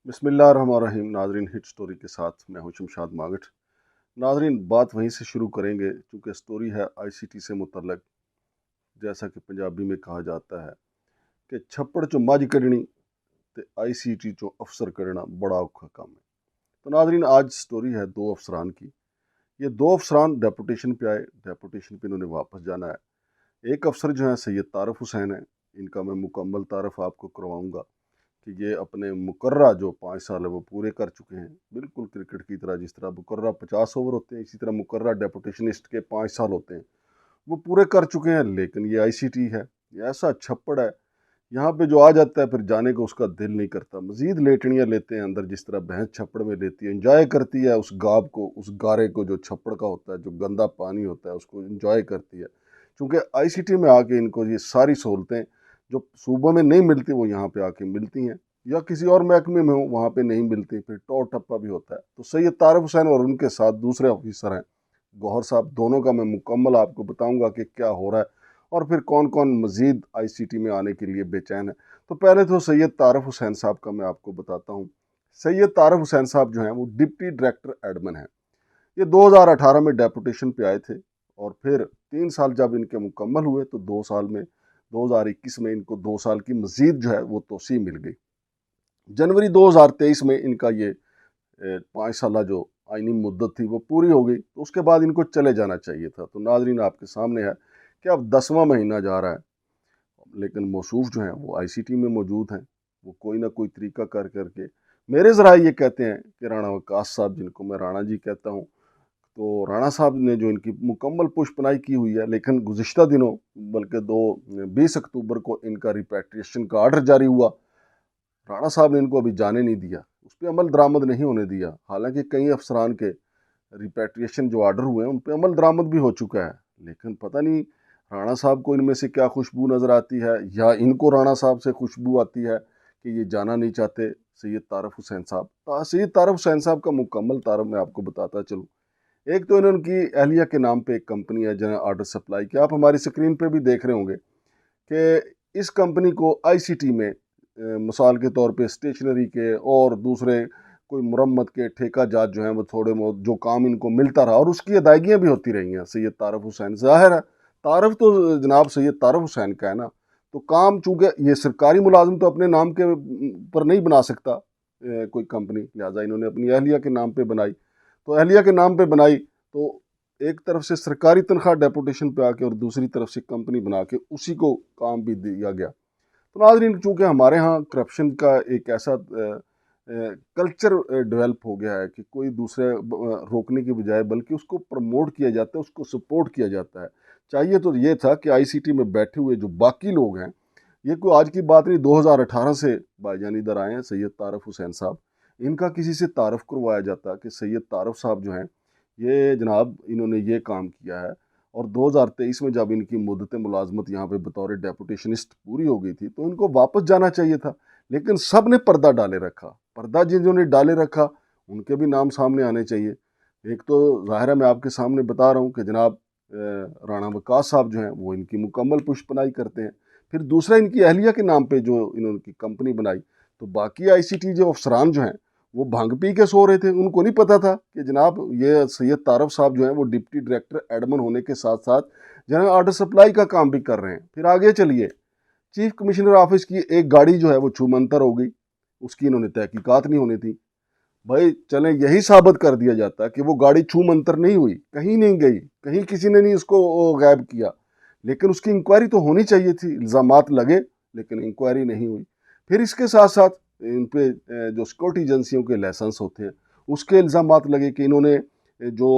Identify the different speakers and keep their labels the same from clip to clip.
Speaker 1: बिस्मिल्लाहिर्रहमानिर्रहीम। नाजरीन, hit story के साथ मैं हूं शमशाद मागट। नाजरीन, बात वहीं से शुरू करेंगे क्योंकि स्टोरी है आईसीटी से मुतल्लक। जैसा कि पंजाबी में कहा जाता है कि छप्पड़ चो मज कढ़नी ते आईसीटी चो अफसर कढ़ना बड़ा औखा काम है। तो नाजरीन, आज स्टोरी है दो अफसरान की। ये दो अफसरान डेपुटेशन पे आए, डेपुटेशन पे इन्होंने वापस जाना है। एक अफसर जो है सैयद तारफ़ हुसैन है। इनका मैं मुकम्मल तारफ़ आपको करवाऊँगा कि ये अपने मुकर्रा जो 5 साल है वो पूरे कर चुके हैं। बिल्कुल क्रिकेट की तरह, जिस तरह मुकर्रा 50 ओवर होते हैं, इसी तरह मुकर्रा डेपुटेशनिस्ट के 5 साल होते हैं, वो पूरे कर चुके हैं। लेकिन ये आईसीटी है, ये ऐसा छप्पड़ है, यहाँ पे जो आ जाता है फिर जाने को उसका दिल नहीं करता। मज़ीद लेटनियाँ लेते हैं अंदर, जिस तरह भैंस छप्पड़ में लेती है, इंजॉय करती है उस गाब को, उस गारे को जो छप्पड़ का होता है, जो गंदा पानी होता है, उसको इंजॉय करती है। क्योंकि आईसीटी में आके इनको ये सारी सहूलतें जो सूबों में नहीं मिलती वो यहाँ पे आके मिलती हैं, या किसी और महकमे में हो वहाँ पे नहीं मिलती। फिर टॉर टप्पा भी होता है। तो सैयद तारफ़ हुसैन और उनके साथ दूसरे ऑफिसर हैं गौहर साहब, दोनों का मैं मुकम्मल आपको बताऊंगा कि क्या हो रहा है और फिर कौन कौन मज़ीद आईसीटी में आने के लिए बेचैन है। तो पहले तो सैयद तारफ़ हुसैन साहब का मैं आपको बताता हूँ। सैयद तारफ़ हुसैन साहब जो हैं वो डिप्टी डायरेक्टर एडमिन हैं। ये 2018 में डेपुटेशन पे आए थे और फिर 3 साल जब इनके मुकम्मल हुए तो 2 साल में 2021 में इनको 2 साल की मज़ीद जो है वो तोसी मिल गई। जनवरी 2023 में इनका ये 5 साल जो आइनी मुद्दत थी वो पूरी हो गई, तो उसके बाद इनको चले जाना चाहिए था। तो नाजरीन, आपके सामने है कि अब 10वां महीना जा रहा है, लेकिन मौसूफ जो हैं वो आईसीटी में मौजूद हैं। वो कोई ना कोई तरीका कर करके मेरे ज़रा ये कहते हैं कि राणा वकास साहब, जिनको मैं राणा जी कहता हूँ, तो राणा साहब ने जो इनकी मुकम्मल पुष्पनाई की हुई है। लेकिन गुज़िश्ता दिनों, बल्कि 20 अक्टूबर को इनका रिपैट्रिएशन का आर्डर जारी हुआ। राणा साहब ने इनको अभी जाने नहीं दिया, उस पर अमल दरामद नहीं होने दिया। हालांकि कई अफसरान के रिपैट्रिएशन जो आर्डर हुए हैं उन पर अमल दरामद भी हो चुका है। लेकिन पता नहीं राणा साहब को इनमें से क्या खुशबू नज़र आती है, या इनको राणा साहब से खुशबू आती है कि ये जाना नहीं चाहते सैयद तारफ़ हुसैन साहब। तो सैयद तारफ़ हुसैन साहब का मुकम्मल तारफ़ मैं आपको बताता चलूँ। एक तो इन्होंने की अहलिया के नाम पे एक कंपनी है जनरल ऑर्डर सप्लाई की, आप हमारी स्क्रीन पे भी देख रहे होंगे कि इस कंपनी को आईसीटी में मिसाल के तौर पे स्टेशनरी के और दूसरे कोई मुरम्मत के ठेका जात जो हैं वो थोड़े बहुत जो काम इनको मिलता रहा और उसकी अदायगियाँ भी होती रही हैं सैयद तारफ़ हुसैन। ज़ाहिर है तारफ़ तो जनाब सैयद तारफ़ हुसैन का है ना, तो काम चूँकि ये सरकारी मुलाजिम तो अपने नाम के पर नहीं बना सकता कोई कंपनी, लिहाजा इन्होंने अपनी अहलिया के नाम पे बनाई। तो अहलिया के नाम पे बनाई तो एक तरफ से सरकारी तनख्वाह डेपुटेशन पे आके और दूसरी तरफ से कंपनी बना के उसी को काम भी दिया गया। तो नाज़रीन, चूँकि हमारे यहाँ करप्शन का एक ऐसा कल्चर डेवलप हो गया है कि कोई दूसरे रोकने की बजाय बल्कि उसको प्रमोट किया जाता है, उसको सपोर्ट किया जाता है। चाहिए तो ये था कि आईसीटी में बैठे हुए जो बाकी लोग हैं, ये कोई आज की बात नहीं, 2018 से भाईजान इधर आए हैं सैयद तारफ़ हुसैन साहब, इनका किसी से तारफ़ करवाया जाता कि सैयद तारफ़ साहब जो हैं ये जनाब इन्होंने ये काम किया है। और 2023 में जब इनकी मुद्दत मुलाजमत यहाँ पे बतौर डेपुटेशनिस्ट पूरी हो गई थी तो इनको वापस जाना चाहिए था। लेकिन सब ने पर्दा डाले रखा। पर्दा जिन्होंने डाले रखा उनके भी नाम सामने आने चाहिए। एक तो ज़ाहिर है मैं आपके सामने बता रहा हूँ कि जनाब राणा वकास साहब जो हैं वो इनकी मुकम्मल पुष्पनाई करते हैं। फिर दूसरा इनकी अहलिया के नाम पे जो इन्होंने की कंपनी बनाई, तो बाकी आईसीटी जो अफसरान जो हैं वो भांग पी के सो रहे थे। उनको नहीं पता था कि जनाब ये सैयद तारफ़ साहब जो हैं वो डिप्टी डायरेक्टर एडमिन होने के साथ साथ जनरल ऑर्डर सप्लाई का काम भी कर रहे हैं। फिर आगे चलिए, चीफ कमिश्नर ऑफिस की एक गाड़ी जो है वो छूमंतर हो गई, उसकी इन्होंने तहकीकात नहीं होनी थी। भाई चलें, यही साबित कर दिया जाता कि वो गाड़ी छूमंतर नहीं हुई, कहीं नहीं गई, कहीं किसी ने नहीं उसको गायब किया, लेकिन उसकी इंक्वायरी तो होनी चाहिए थी। इल्ज़ामात लगे लेकिन इंक्वायरी नहीं हुई। फिर इसके साथ साथ इन पे जो सिक्योरिटी एजेंसियों के लाइसेंस होते हैं उसके इल्ज़ामात लगे कि इन्होंने जो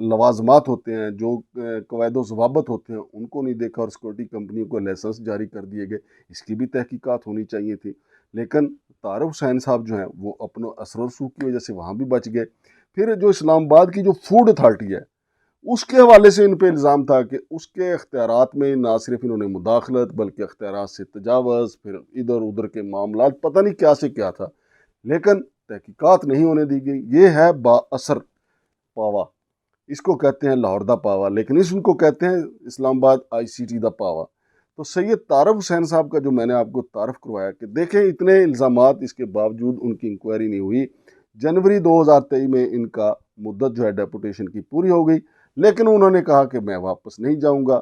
Speaker 1: लवाजमात होते हैं, जो कवायद ज़वाबत होते हैं उनको नहीं देखा और सिक्योरिटी कंपनियों को लाइसेंस जारी कर दिए गए। इसकी भी तहकीकात होनी चाहिए थी। लेकिन तारफ़ हुसैन साहब जो हैं वो अपने असर रसूख की वजह से वहाँ भी बच गए। फिर जो इस्लामाबाद की जो फूड अथॉरिटी है उसके हवाले से इन पे इल्ज़ाम था कि उसके अख्तियारात में ना सिर्फ इन्होंने मुदाखलत बल्कि अख्तियारात से तजावज़, फिर इधर उधर के मामलात पता नहीं क्या से क्या था, लेकिन तहकीकात नहीं होने दी गई। ये है बाअसर पावा, इसको कहते हैं लाहौर दा पावा, लेकिन इसको कहते हैं इस्लामाबाद आईसीटी दा पावा। तो सैयद तारफ़ हुसैन साहब का जो मैंने आपको तारफ़ करवाया कि देखें इतने इल्ज़ामात, इसके बावजूद उनकी इंक्वायरी नहीं हुई। जनवरी 2023 में इनका मुद्दत जो है डेपुटेशन की पूरी हो गई, लेकिन उन्होंने कहा कि मैं वापस नहीं जाऊंगा।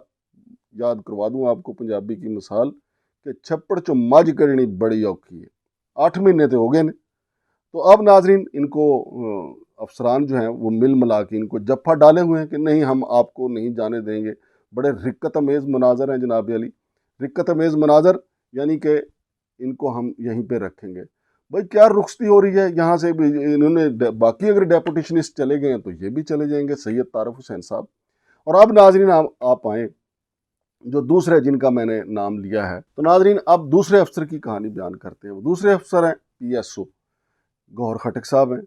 Speaker 1: याद करवा दूं आपको पंजाबी की मिसाल कि छप्पड़ चो मज कढ़नी बड़ी औखी है। 8 महीने तो हो गए ने। तो अब नाजरीन इनको अफसरान जो हैं वो मिल मिला के इनको जफ्फा डाले हुए हैं कि नहीं, हम आपको नहीं जाने देंगे। बड़े रिक्कत अमेज़ मनाजर हैं जनाब अली, रिक्कत अमेज़ मनाजर, यानी कि इनको हम यहीं पे रखेंगे। भाई क्या रुखसती हो रही है यहाँ से भी। इन्होंने बाकी अगर डेपुटेशनिस्ट चले गए हैं तो ये भी चले जाएंगे, सैयद तारफ़ हुसैन साहब। और अब नाजरीन आप आए जो दूसरे जिनका मैंने नाम लिया है, तो नाजरीन अब दूसरे अफसर की कहानी बयान करते हैं। वो दूसरे अफसर हैं PSO गौहर खटक साहब हैं।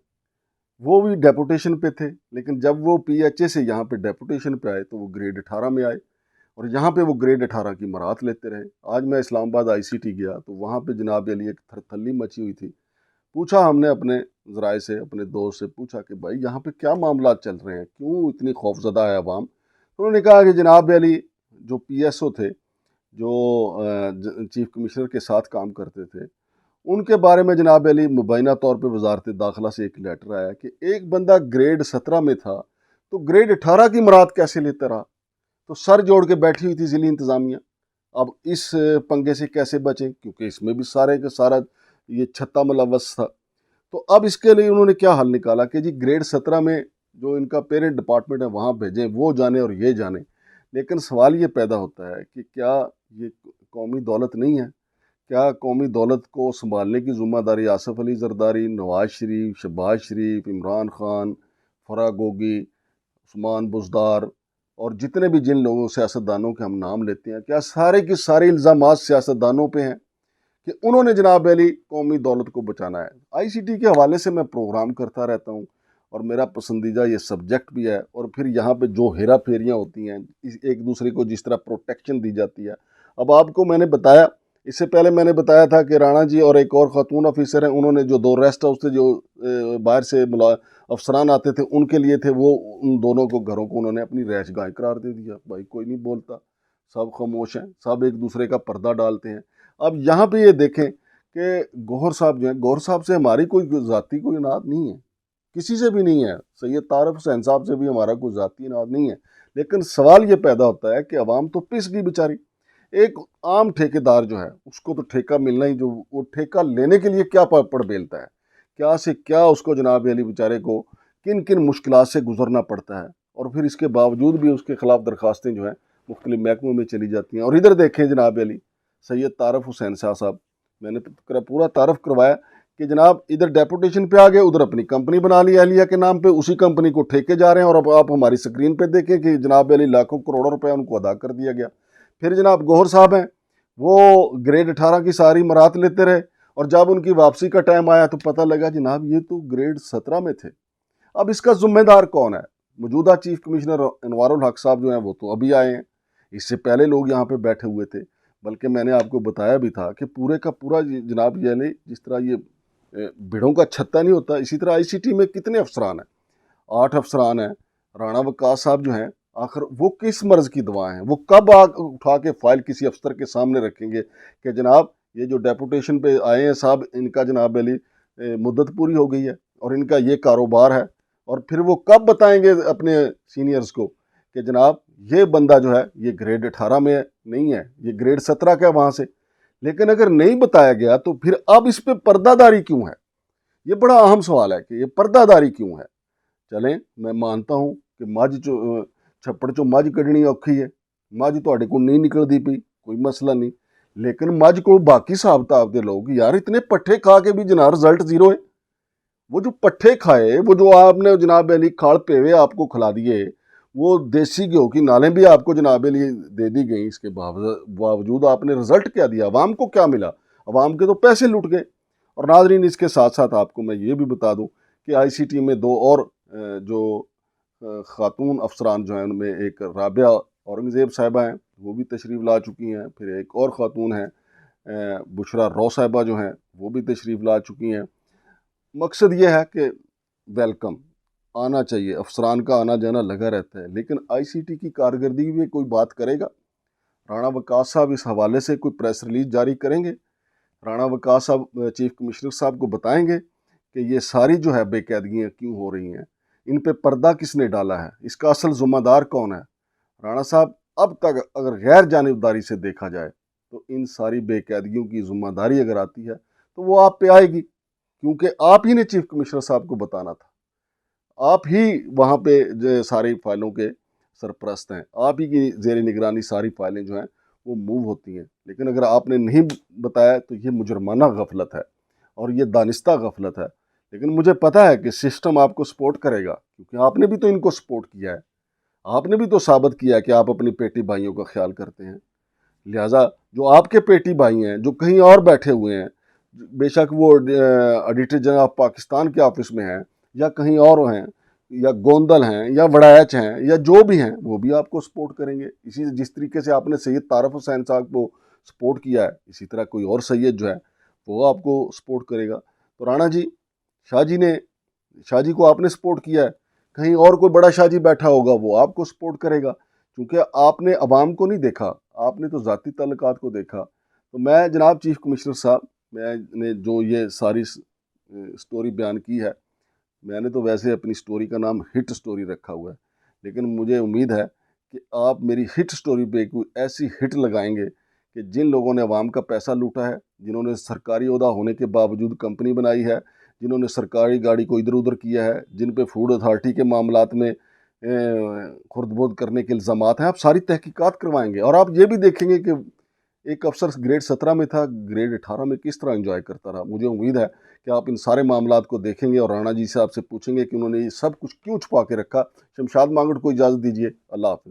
Speaker 1: वो भी डेपुटेशन पे थे, लेकिन जब वो PHA से यहाँ पे डेपुटेशन पे आए तो वो ग्रेड 18 में आए और यहाँ पे वो ग्रेड 18 की मराहत लेते रहे। आज मैं इस्लामाबाद ICT गया तो वहाँ पे जनाब अली एक थरथल्ली मची हुई थी। पूछा हमने अपने ज़राए से, अपने दोस्त से पूछा कि भाई यहाँ पे क्या मामला चल रहे हैं, क्यों इतनी खौफजदा है अवाम। तो उन्होंने कहा कि जनाब अली जो PSO थे, जो चीफ कमिश्नर के साथ काम करते थे, उनके बारे में जनाब अली मुबैना तौर पे वजारत दाखिला से एक लेटर आया कि एक बंदा ग्रेड 17 में था तो ग्रेड 18 की मराहत कैसे लेता रहा। तो सर जोड़ के बैठी हुई थी ज़िली इंतज़ामिया। अब इस पंगे से कैसे बचें, क्योंकि इसमें भी सारे का सारा ये छत्ता मुलव्वस था। तो अब इसके लिए उन्होंने क्या हल निकाला कि जी ग्रेड 17 में जो इनका पेरेंट डिपार्टमेंट है वहाँ भेजें, वो जाने और ये जाने। लेकिन सवाल ये पैदा होता है कि क्या ये कौमी दौलत नहीं है? क्या कौमी दौलत को संभालने की ज़िम्मेदारी आसिफ अली जरदारी, नवाज शरीफ, शहबाज शरीफ, इमरान खान, फराह गोगी, उस्मान बुज़दार और जितने भी जिन लोगों सियासतदानों के हम नाम लेते हैं, क्या सारे के सारे इल्ज़ामात सियासतदानों पे हैं कि उन्होंने जनाब अली कौमी दौलत को बचाना है? ICT के हवाले से मैं प्रोग्राम करता रहता हूँ और मेरा पसंदीदा ये सब्जेक्ट भी है। और फिर यहाँ पे जो हेरा फेरियाँ होती हैं, एक दूसरे को जिस तरह प्रोटेक्शन दी जाती है। अब आपको मैंने बताया, इससे पहले मैंने बताया था कि राणा जी और एक और खातून ऑफिसर हैं, उन्होंने जो 2 रेस्ट हाउस थे जो बाहर से अफसरान आते थे उनके लिए थे, वो उन दोनों को घरों को उन्होंने अपनी रहायशगाह करार दे दिया। भाई कोई नहीं बोलता, सब खामोश हैं, सब एक दूसरे का पर्दा डालते हैं। अब यहाँ पे ये देखें कि गौहर साहब जो हैं, गौहर साहब से हमारी कोई ज़ाती कोई नात नहीं है, किसी से भी नहीं है। सैयद तारफ़ हुसैन साहब से भी हमारा कोई ज़ाती नात नहीं है। लेकिन सवाल ये पैदा होता है कि अवाम तो पिस गई बेचारी। एक आम ठेकेदार जो है उसको तो ठेका मिलना ही, जो वो ठेका लेने के लिए क्या पड़ बेलता है, क्या से क्या उसको जनाब अली बेचारे को किन किन मुश्किलात से गुजरना पड़ता है। और फिर इसके बावजूद भी उसके खिलाफ दरखास्तें जो हैं मुख्तलिफ महकमों में चली जाती हैं। और इधर देखें जनाब अली सैयद तारफ़ हुसैन शाह साहब, मैंने पूरा तारफ़ करवाया कि जनाब इधर डेपुटेशन पे आ गए, उधर अपनी कंपनी बना ली अहलिया के नाम पे, उसी कंपनी को ठेके जा रहे हैं। और अब आप हमारी स्क्रीन पे देखें कि जनाब अली लाखों करोड़ों रुपए उनको अदा कर दिया गया। फिर जनाब गौहर साहब हैं, वो ग्रेड 18 की सारी मराहत लेते रहे और जब उनकी वापसी का टाइम आया तो पता लगा जनाब ये तो ग्रेड 17 में थे। अब इसका जिम्मेदार कौन है? मौजूदा चीफ कमिश्नर अनवारुल हक साहब जो हैं वो तो अभी आए हैं, इससे पहले लोग यहाँ पे बैठे हुए थे। बल्कि मैंने आपको बताया भी था कि पूरे का पूरा जनाब ये नहीं, जिस तरह ये भिड़ों का छत्ता नहीं होता, इसी तरह ICT में कितने अफसरान हैं, 8 अफसरान हैं। राणा वकास साहब जो हैं, आखिर वो किस मर्ज़ की दवा हैं? वो कब उठा के फाइल किसी अफसर के सामने रखेंगे कि जनाब ये जो डेपुटेशन पे आए हैं साहब, इनका जनाब अली मुद्दत पूरी हो गई है और इनका ये कारोबार है। और फिर वो कब बताएंगे अपने सीनियर्स को कि जनाब ये बंदा जो है ये ग्रेड 18 में नहीं है, ये ग्रेड 17 का है वहाँ से। लेकिन अगर नहीं बताया गया तो फिर अब इस पे पर्दादारी क्यों है? ये बड़ा अहम सवाल है कि ये पर्दादारी क्यों है। चलें, मैं मानता हूँ कि मझ चो छप्पड़ चो मझ कढ़नी औखी है, मझ तुहाडे को नहीं निकलती पई, कोई मसला नहीं। लेकिन मझ को बाकी हिसाब किताब के लोग यार इतने पट्ठे खा के भी जनाब रिजल्ट जीरो है। वो जो पट्ठे खाए, वो जो आपने जनाब अली खाड़ पेवे आपको खिला दिए, वो देसी घ्यो की नालें भी आपको जनाब अली दे दी गई, इसके बावजूद आपने रिजल्ट क्या दिया? अवाम को क्या मिला? अवाम के तो पैसे लुट गए। और नाजरीन इसके साथ साथ आपको मैं ये भी बता दूं कि ICT में 2 और जो खातून अफसरान जो हैं उनमें एक राबिया औरंगज़ेब साहिबा हैं, वो भी तशरीफ़ ला चुकी हैं। फिर एक और खातून हैं बुशरा रॉ साहिबा जो हैं, वो भी तशरीफ़ ला चुकी हैं। मकसद ये है कि वेलकम आना चाहिए, अफसरान का आना जाना लगा रहता है, लेकिन ICT की कारकर्दगी में कोई बात करेगा? राणा वकास साहब इस हवाले से कोई प्रेस रिलीज जारी करेंगे? राणा वकास साहब चीफ कमिश्नर साहब को बताएंगे कि ये सारी जो है बेकायदगियाँ क्यों हो रही हैं, इन पे पर्दा किसने डाला है, इसका असल ज़िम्मेदार कौन है? राणा साहब, अब तक अगर गैर जानिबदारी से देखा जाए तो इन सारी बेकायदगियों की ज़िम्मेदारी अगर आती है तो वो आप पे आएगी, क्योंकि आप ही ने चीफ कमिश्नर साहब को बताना था। आप ही वहाँ पे जो सारी फाइलों के सरपरस्त हैं, आप ही की ज़ेर निगरानी सारी फाइलें जो हैं वो मूव होती हैं। लेकिन अगर आपने नहीं बताया तो ये मुजरमाना गफलत है और ये दानिस्ता गफलत है। लेकिन मुझे पता है कि सिस्टम आपको सपोर्ट करेगा, क्योंकि आपने भी तो इनको सपोर्ट किया है, आपने भी तो साबित किया है कि आप अपनी पेटी भाइयों का ख्याल करते हैं। लिहाजा जो आपके पेटी भाई हैं, जो कहीं और बैठे हुए हैं, बेशक वो ऑडिटर जनरल ऑफ पाकिस्तान के ऑफिस में हैं या कहीं और हैं या गोंदल हैं या वड़ायच हैं या जो भी हैं, वो भी आपको सपोर्ट करेंगे। इसी जिस तरीके से आपने सैयद तारफ हुसैन साहब को सपोर्ट किया है, इसी तरह कोई और सैयद जो है वो आपको सपोर्ट करेगा। तो राणा जी, शाह जी को आपने सपोर्ट किया है, कहीं और कोई बड़ा शाह जी बैठा होगा वो आपको सपोर्ट करेगा, क्योंकि आपने अवाम को नहीं देखा, आपने तो ज़ाती ताल्लुकात को देखा। तो मैं जनाब चीफ कमिश्नर साहब, मैंने जो ये सारी स्टोरी बयान की है, मैंने तो वैसे अपनी स्टोरी का नाम हिट स्टोरी रखा हुआ है, लेकिन मुझे उम्मीद है कि आप मेरी हिट स्टोरी पे कोई ऐसी हिट लगाएंगे कि जिन लोगों ने अवाम का पैसा लूटा है, जिन्होंने सरकारी ओहदा होने के बावजूद कंपनी बनाई है, जिन्होंने सरकारी गाड़ी को इधर उधर किया है, जिन पे फूड अथॉरिटी के मामलात में खुर्द-बुर्द करने के इल्ज़ामात हैं, आप सारी तहकीकात करवाएंगे और आप ये भी देखेंगे कि एक अफसर ग्रेड 17 में था, ग्रेड 18 में किस तरह एंजॉय करता रहा। मुझे उम्मीद है कि आप इन सारे मामलात को देखेंगे और राणा जी से आपसे पूछेंगे कि उन्होंने ये सब कुछ क्यों छुपा के रखा। शमशाद मांगट को इजाज़त दीजिए। अल्लाह हाफ़िज़।